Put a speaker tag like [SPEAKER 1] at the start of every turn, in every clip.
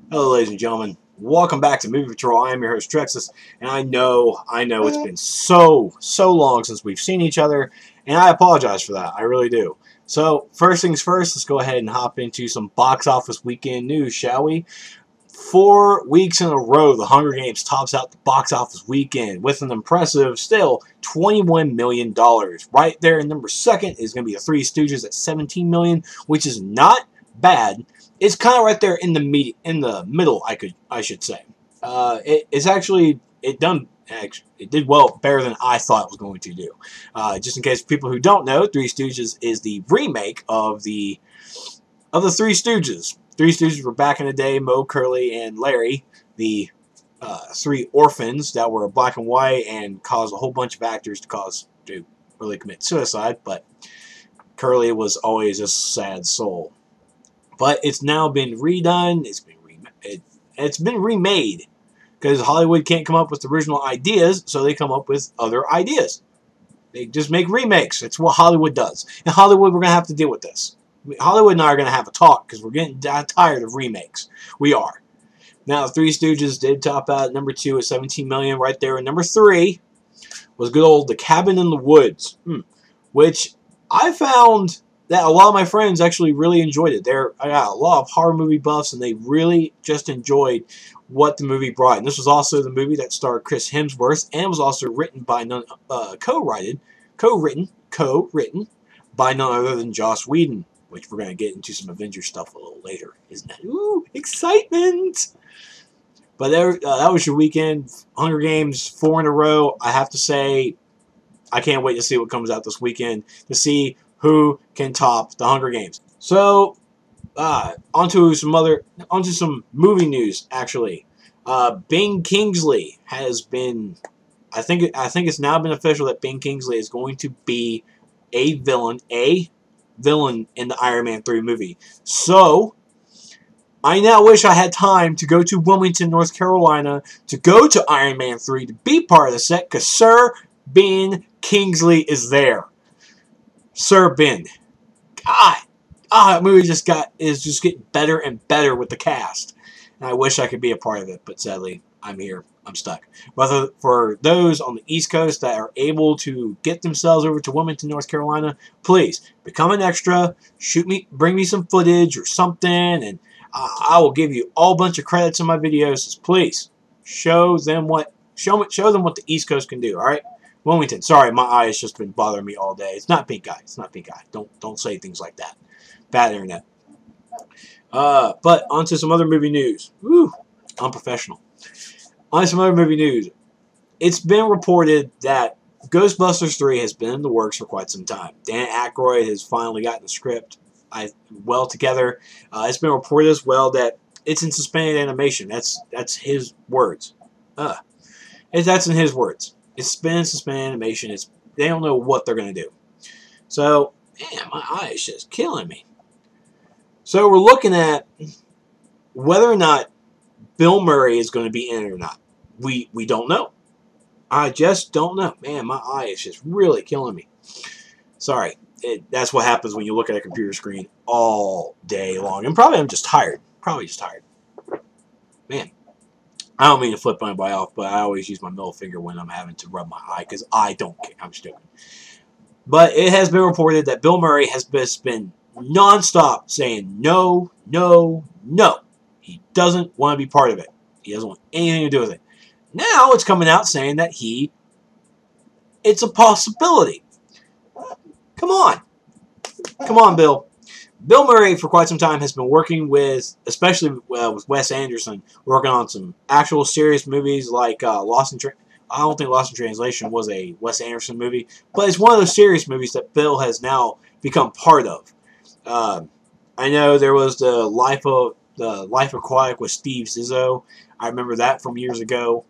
[SPEAKER 1] Hello, ladies and gentlemen. Welcome back to Movie Patrol. I am your host, Trexlight, and I know it's been so long since we've seen each other, and I apologize for that. I really do. So, first things first, let's go ahead and hop into some box office weekend news, shall we? 4 weeks in a row, The Hunger Games tops out the box office weekend with an impressive, still, $21 million. Right there in number second is going to be The Three Stooges at $17 million, which is not bad. It's kind of right there in the middle. I should say. It's actually it did well, better than I thought it was going to do. Just in case people who don't know, Three Stooges is the remake of the Three Stooges. Three Stooges were back in the day, Moe, Curly, and Larry, the three orphans that were black and white and caused a whole bunch of actors to really commit suicide. But Curly was always a sad soul. But it's now been redone. It's been remade because Hollywood can't come up with original ideas, so they come up with other ideas. They just make remakes. It's what Hollywood does. In Hollywood, we're going to have to deal with this. Hollywood and I are going to have a talk because we're getting tired of remakes. We are. Now, Three Stooges did top out at number 2 at $17 million. Right there, and number 3 was good old The Cabin in the Woods, which I found that a lot of my friends actually really enjoyed it. I got a lot of horror movie buffs, and they really just enjoyed what the movie brought. And this was also the movie that starred Chris Hemsworth, and was also written by co-written by none other than Joss Whedon, which we're going to get into some Avengers stuff a little later. Isn't that excitement? But that was your weekend. Hunger Games 4 in a row. I have to say, I can't wait to see what comes out this weekend to see who can top the Hunger Games. So, onto some movie news. Actually, Ben Kingsley has been. I think it's now been official that Ben Kingsley is going to be a villain in the Iron Man 3 movie. So, I now wish I had time to go to Wilmington, North Carolina, to go to Iron Man 3 to be part of the set, because Sir Ben Kingsley is there. Sir Ben. God. That movie is just getting better and better with the cast. And I wish I could be a part of it, but sadly, I'm here. I'm stuck. But for those on the East Coast that are able to get themselves over to Wilmington, North Carolina, please become an extra. Bring me some footage or something, and I will give you all bunch of credits on my videos. Please show them what the East Coast can do. All right. Wilmington. Sorry, my eye has just been bothering me all day. It's not pink eye. It's not pink eye. Don't say things like that. Bad internet. But onto some other movie news. Woo, unprofessional. On some other movie news. It's been reported that Ghostbusters 3 has been in the works for quite some time. Dan Aykroyd has finally gotten the script well together. It's been reported as well that it's in suspended animation. That's his words. That's in his words. It's been in suspended animation. They don't know what they're going to do. So, man, my eye is just killing me. So we're looking at whether or not Bill Murray is going to be in it or not. We don't know. I just don't know. Man, my eye is just really killing me. Sorry. That's what happens when you look at a computer screen all day long. And probably I'm just tired. Man. I don't mean to flip anybody off, but I always use my middle finger when I'm having to rub my eye because I don't care. I'm stupid. But it has been reported that Bill Murray has been nonstop saying no, no, no. He doesn't want to be part of it. He doesn't want anything to do with it. Now it's coming out saying that it's a possibility. Come on. Come on, Bill. Bill Murray, for quite some time, has been working especially with Wes Anderson, working on some actual serious movies like Lost in Translation. I don't think Lost in Translation was a Wes Anderson movie, but it's one of those serious movies that Bill has now become part of. I know there was the Life Aquatic with Steve Zissou. I remember that from years ago,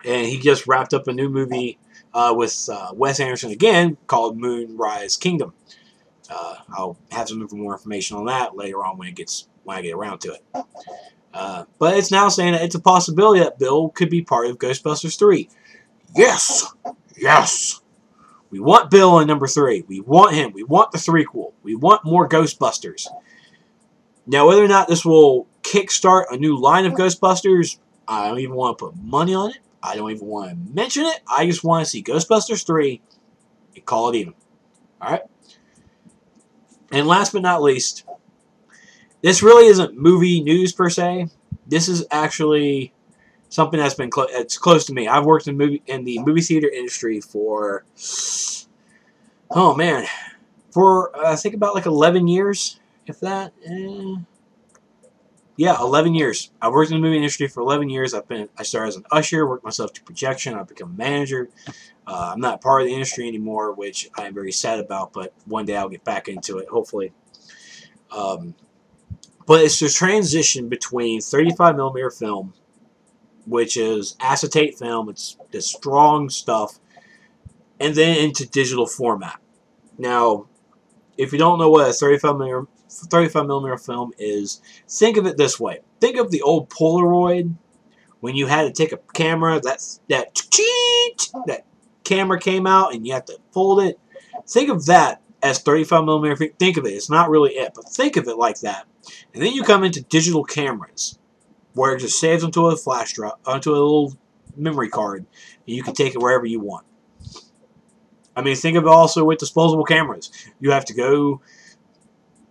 [SPEAKER 1] and he just wrapped up a new movie with Wes Anderson again called Moonrise Kingdom. I'll have some more information on that later on when I get around to it. But it's now saying that it's a possibility that Bill could be part of Ghostbusters 3. Yes! Yes! We want Bill in number 3. We want him. We want the threequel. We want more Ghostbusters. Now, whether or not this will kickstart a new line of Ghostbusters. I don't even want to put money on it. I don't even want to mention it. I just want to see Ghostbusters 3 and call it even. Alright? And last but not least, this really isn't movie news per se. This is actually something that's been it's close to me. I've worked in the movie theater industry for, oh man, for I think about like 11 years, if that. Yeah, 11 years. I've worked in the movie industry for 11 years. I started as an usher, worked myself to projection. I've become a manager. I'm not part of the industry anymore, which I am very sad about, but one day I'll get back into it, hopefully. But it's the transition between 35mm film, which is acetate film, it's the strong stuff, and then into digital format. Now, if you don't know what a 35mm film is, think of it this way. Think of the old Polaroid when you had to take a camera, that camera came out and you have to fold it. Think of that as 35mm. Think of it. It's not really it, but think of it like that. And then you come into digital cameras, where it just saves onto a flash drive, onto a little memory card, and you can take it wherever you want. I mean, think of it also with disposable cameras. You have to go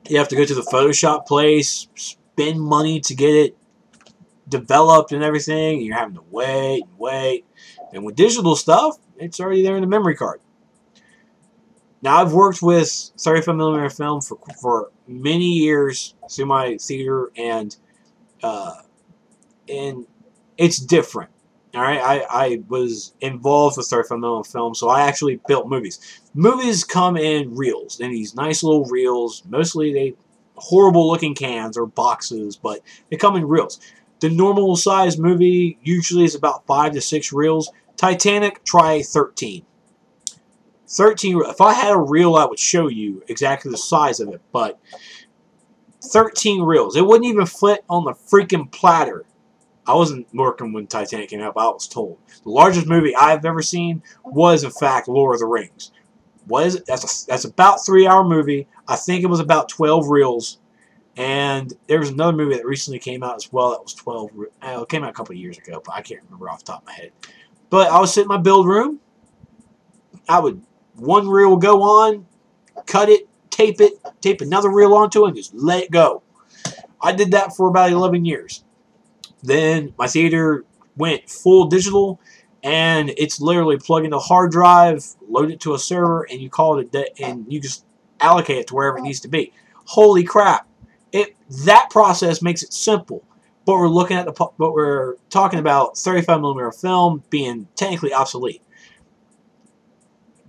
[SPEAKER 1] to the Photoshop place, spend money to get it developed and everything, and you're having to wait and wait. And with digital stuff, it's already there in the memory card. Now, I've worked with 35mm film for many years through my theater, and it's different. All right, I was involved with 35mm film, so I actually built movies. Movies come in reels, in these nice little reels. Mostly they horrible looking cans or boxes, but they come in reels. The normal size movie usually is about 5 to 6 reels. Titanic, try 13. 13. If I had a reel, I would show you exactly the size of it, but 13 reels. It wouldn't even fit on the freaking platter. I wasn't working when Titanic came out, but I was told. The largest movie I've ever seen was, in fact, Lord of the Rings. What is it? That's about a 3-hour movie. I think it was about 12 reels. And there was another movie that recently came out as well that was 12. It came out a couple of years ago, but I can't remember off the top of my head. But I was sitting in my build room. One reel would go on, cut it, tape another reel onto it, and just let it go. I did that for about 11 years. Then my theater went full digital, and it's literally plug in a hard drive, load it to a server, and you call it a day, and you just allocate it to wherever it needs to be. Holy crap! That process makes it simple, but we're talking about 35mm film being technically obsolete.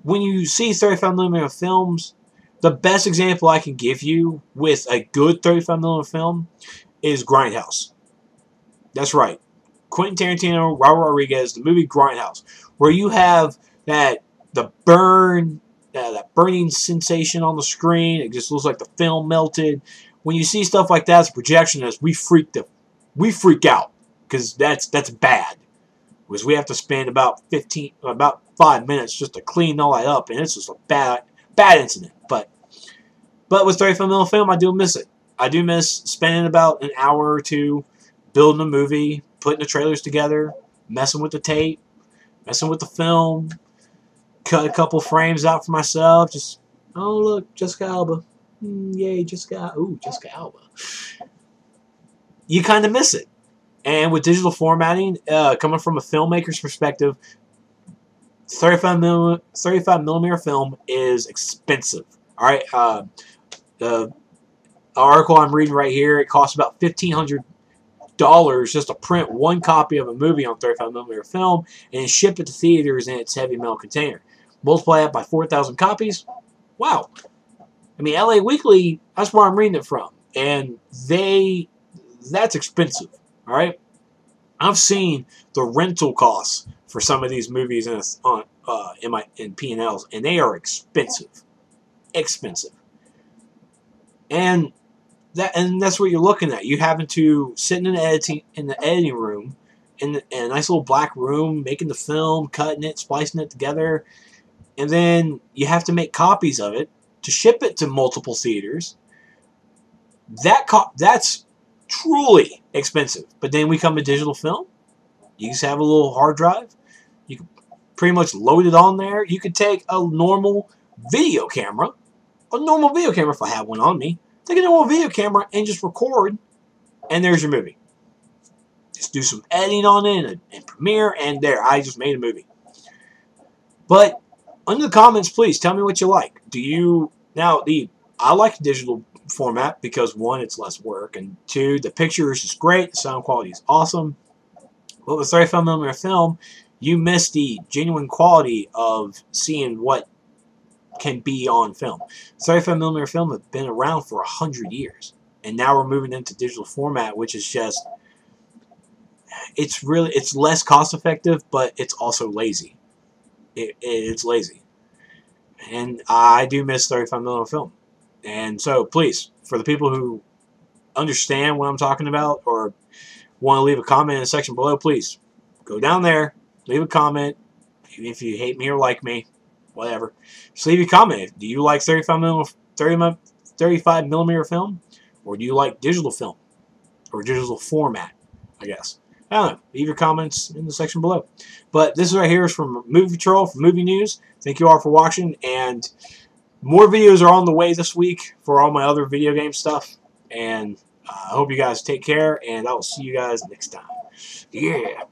[SPEAKER 1] When you see 35mm films, the best example I can give you with a good 35mm film is Grindhouse. That's right. Quentin Tarantino, Robert Rodriguez, the movie Grindhouse, where you have that burning sensation on the screen. It just looks like the film melted. When you see stuff like that as a projectionist, we freak out because that's bad. Because we have to spend about 5 minutes just to clean all that up, and it's just a bad incident. But with 35mm film, I do miss it. I do miss spending about an hour or two building a movie, putting the trailers together, messing with the tape, messing with the film, cut a couple frames out for myself. Just, oh look, Jessica Alba. Yay, Jessica Alba. You kind of miss it. And with digital formatting, coming from a filmmaker's perspective, 35mm film is expensive. All right, the article I'm reading right here, it costs about $1,500 just to print one copy of a movie on 35mm film and ship it to theaters in its heavy metal container. Multiply that by 4,000 copies. Wow. I mean, LA Weekly, that's where I'm reading it from. And that's expensive. All right? I've seen the rental costs for some of these movies in P&Ls, and they are expensive. Expensive. And that's what you're looking at. You having to sit in the editing room, in a nice little black room, making the film, cutting it, splicing it together, and then you have to make copies of it to ship it to multiple theaters. That's truly expensive. But then we come to digital film. You just have a little hard drive. You can pretty much load it on there. You could take a normal video camera. A normal video camera, if I have one on me. Take a normal video camera and just record. And there's your movie. Just do some editing on it and Premiere. And there, I just made a movie. But under the comments, please tell me what you like. Do you... Now, I like digital format because, one, it's less work. And two, the picture is just great. The sound quality is awesome. But with 35mm film, you miss the genuine quality of seeing what can be on film. 35mm film have been around for 100 years. And now we're moving into digital format, which is just... It's less cost effective, but it's also lazy. It's lazy. And I do miss 35mm film. And so, please, for the people who understand what I'm talking about or want to leave a comment in the section below, please go down there, leave a comment. Even if you hate me or like me, whatever. Just leave a comment. Do you like 35mm film? Or do you like digital film? Or digital format, I guess. I don't know. Leave your comments in the section below. But this right here is from Movie Patrol, from Movie News. Thank you all for watching. And more videos are on the way this week for all my other video game stuff. And I hope you guys take care. And I will see you guys next time. Yeah.